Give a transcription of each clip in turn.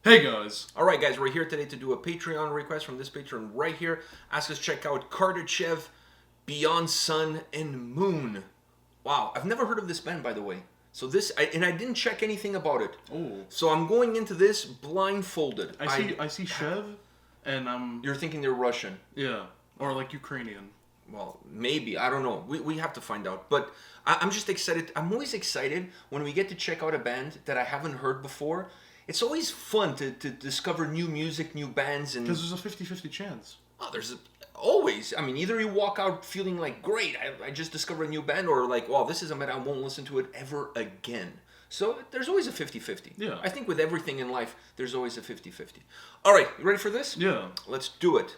Hey guys! Alright guys, we're here today to do a Patreon request from this patron right here. Ask us to check out Kardashev, Beyond Sun and Moon. Wow, I've never heard of this band by the way. So I didn't check anything about it. Oh. So I'm going into this blindfolded. I see Shev, and You're thinking they're Russian. yeah, or like Ukrainian. Well, maybe. I don't know. We have to find out. But I'm just excited. I'm always excited when we get to check out a band that I haven't heard before. It's always fun to discover new music, new bands. Because there's a 50-50 chance. Oh, always. I mean, either you walk out feeling like, great, I just discovered a new band, or like, well, this is a band, I won't listen to it ever again. So there's always a 50-50. Yeah. I think with everything in life, there's always a 50-50. All right, you ready for this? Yeah. Let's do it.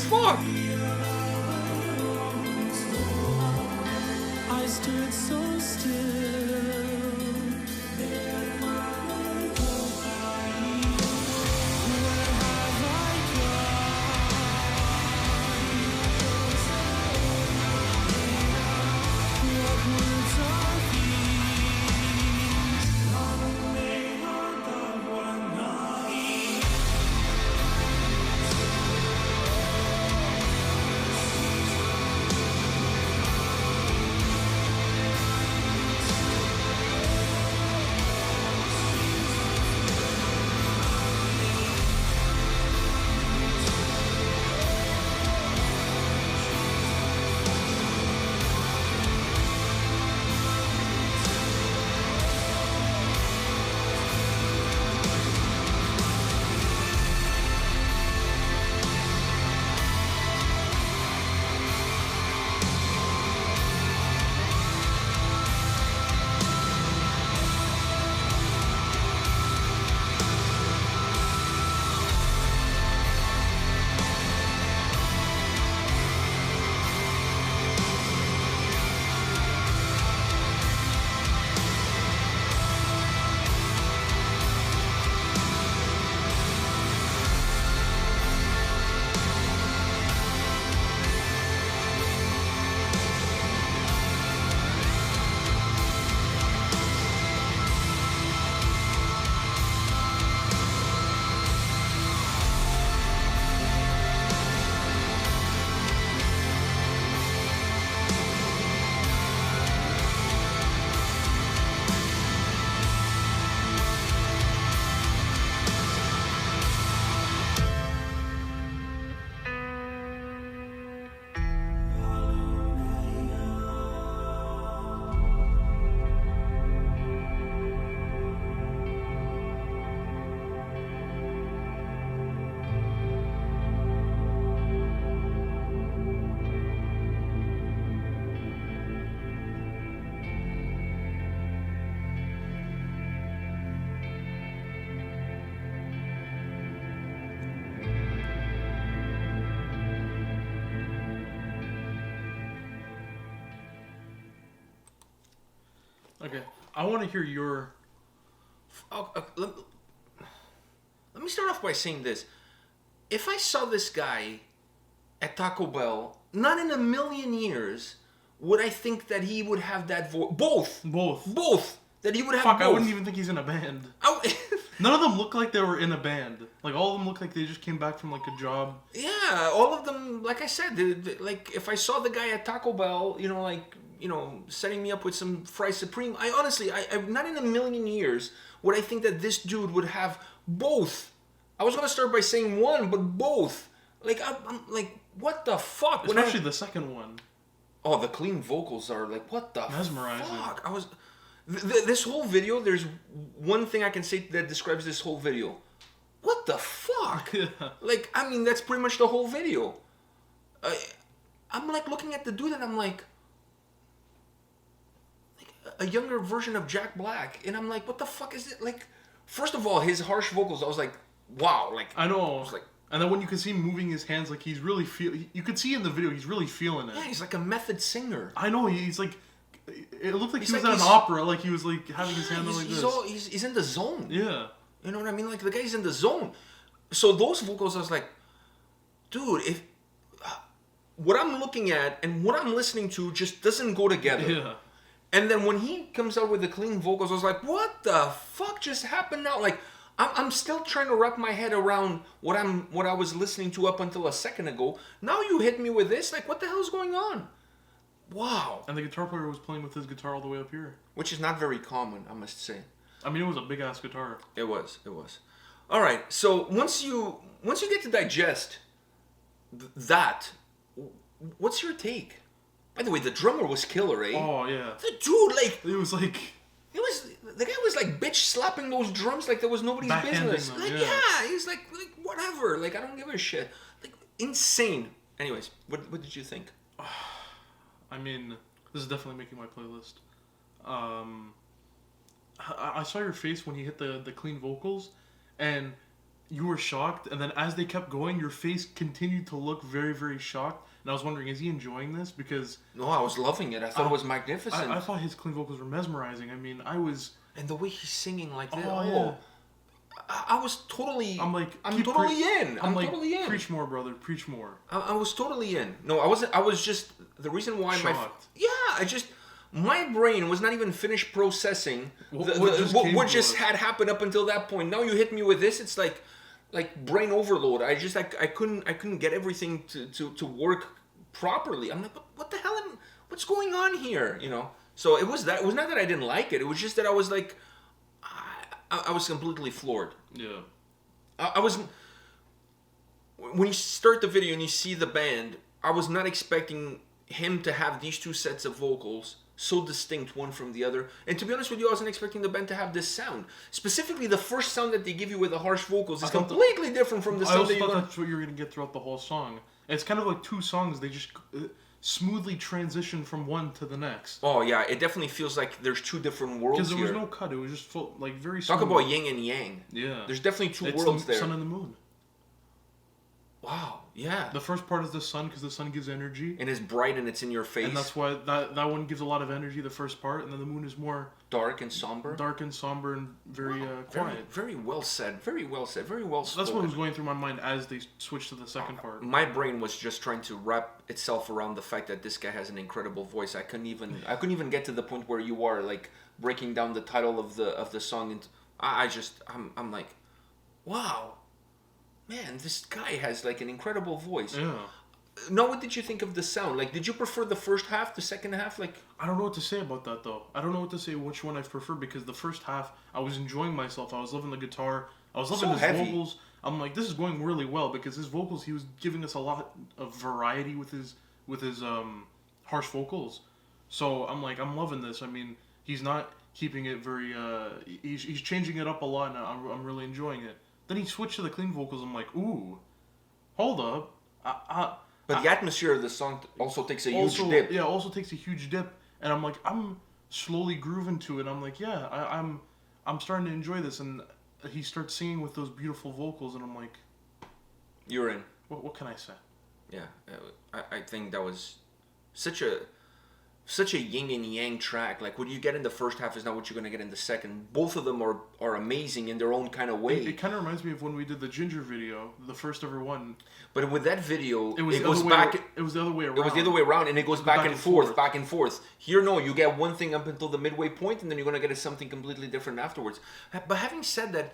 Fuck! I stood so still. Okay, I want to hear your. Let me start off by saying this. If I saw this guy at Taco Bell, not in a million years would I think that he would have that voice. Both. That he would have Fuck, both. I wouldn't even think he's in a band. None of them look like they were in a band. Like, all of them look like they just came back from, like, a job. Yeah, all of them, like I said, like, if I saw the guy at Taco Bell, setting me up with some fries supreme, I honestly, not in a million years would I think that this dude would have both. I was going to start by saying one, but both. Like, I'm like, what the fuck? Especially the second one. Oh, the clean vocals are like, what the mesmerizing. Fuck? This whole video, there's one thing I can say that describes this whole video. What the fuck? Yeah. Like, I mean, that's pretty much the whole video. I'm like looking at the dude and I'm like a younger version of Jack Black. And I'm like, what the fuck is it? Like, first of all, his harsh vocals, I was like, wow. Like, I know. I was like, and then when you could see him moving his hands, like, he's really you could see in the video, he's really feeling it. yeah, he's like a method singer. I know, he's like, it looked like He's he was like at an opera, like he was like having his hand like this. He's in the zone. Yeah. You know what I mean? Like, the guy's in the zone. So those vocals, I was like, dude, if what I'm looking at and what I'm listening to just doesn't go together. Yeah. And then when he comes out with the clean vocals, I was like, what the fuck just happened now? Like, I'm still trying to wrap my head around what I was listening to up until a second ago. Now you hit me with this? Like, what the hell is going on? Wow. And the guitar player was playing with his guitar all the way up here. Which is not very common, I must say. I mean, it was a big-ass guitar. It was. All right, so once you get to digest that, what's your take? By the way, the drummer was killer, eh? Oh, yeah. The dude, like... It was like... The guy was like bitch slapping those drums like there was nobody's business. Them, like, yeah, he's like whatever. Like, I don't give a shit. Like, insane. Anyways, what did you think? I mean, this is definitely making my playlist. I saw your face when he hit the clean vocals, and you were shocked, and then as they kept going, your face continued to look very, very shocked. And I was wondering, is he enjoying this? Because... No, I was loving it. I thought it was magnificent. I thought his clean vocals were mesmerizing. I mean, I was... And the way he's singing like that. Oh, yeah. I was totally... I'm like... I'm totally in. I'm like, totally in. Preach more, brother. Preach more. I was totally in. No, I wasn't. I was just... The reason why shocked. My brain was not even finished processing what just had happened up until that point. Now you hit me with this, it's like brain overload. I couldn't get everything to work properly. I'm like, what the hell? What's going on here? You know. So it was not that I didn't like it. It was just that I was like, I was completely floored. Yeah. I was. When you start the video and you see the band, I was not expecting him to have these two sets of vocals so distinct one from the other. And to be honest with you, I wasn't expecting the band to have this sound. Specifically, the first sound that they give you with the harsh vocals is completely different from the sound that you got. That's what you're going to get throughout the whole song. It's kind of like two songs. They just smoothly transition from one to the next. Oh, yeah. It definitely feels like there's two different worlds here. Because there was no cut. It was just full, like, very smooth. Talk about yin and yang. Yeah. There's definitely two worlds there. It's the sun and the moon. Wow, yeah. The first part is the sun, because the sun gives energy. And it's bright and it's in your face. And that's why that one gives a lot of energy, the first part, and then the moon is more... Dark and somber. Dark and somber and very quiet. Very well said. Very well said. Very well spoken. That's what was going through my mind as they switched to the second part. My brain was just trying to wrap itself around the fact that this guy has an incredible voice. I couldn't even get to the point where you are, like, breaking down the title of the song. And I'm like, wow. Man, this guy has, like, an incredible voice. Yeah. Now, what did you think of the sound? Like, did you prefer the first half, the second half? Like, I don't know what to say about that, though. I don't know what to say which one I prefer, because the first half, I was enjoying myself. I was loving the guitar. I was loving his vocals. I'm like, this is going really well, because his vocals, he was giving us a lot of variety with his harsh vocals. So I'm like, I'm loving this. I mean, he's not keeping it very... He's changing it up a lot, and I'm really enjoying it. Then he switched to the clean vocals. I'm like, ooh, hold up. But the atmosphere of the song also takes a huge dip. Yeah, also takes a huge dip. And I'm like, I'm slowly grooving to it. I'm like, yeah, I'm starting to enjoy this. And he starts singing with those beautiful vocals, and I'm like... You're in. What can I say? Yeah, I think that was such a... such a yin and yang track. Like what you get in the first half is not what you're going to get in the second. Both of them are amazing in their own kind of way. It kind of reminds me of when we did the Ginger video, the first ever one. But with that video, it goes back. It was the other way around. It was the other way around, and it goes back and forth, back and forth. Here, no, you get one thing up until the midway point, and then you're going to get something completely different afterwards. But having said that,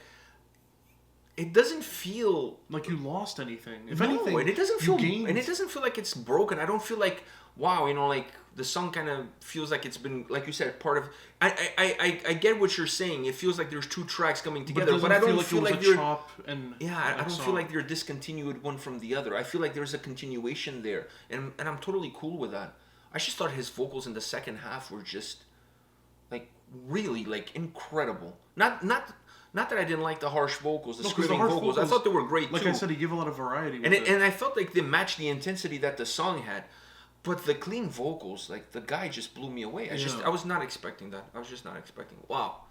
it doesn't feel like you lost anything. If no, anything, and it doesn't feel, gained. and it doesn't feel like it's broken. I don't feel like, wow, you know, like the song kind of feels like it's been, like you said, part of. I get what you're saying. It feels like there's two tracks coming together, but I don't feel like you're. I don't feel like they're discontinued one from the other. I feel like there's a continuation there, and I'm totally cool with that. I just thought his vocals in the second half were just, like, really, like, incredible. Not that I didn't like the harsh vocals, the screaming vocals. I thought they were great, like too. I said, he gave a lot of variety with and I felt like they matched the intensity that the song had. But the clean vocals, like, the guy just blew me away. I was not expecting that. I was just not expecting. Wow.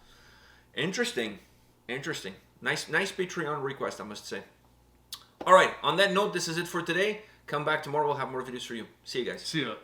Interesting. Nice Patreon request, I must say. All right, on that note, this is it for today. Come back tomorrow. We'll have more videos for you. See you guys. See ya.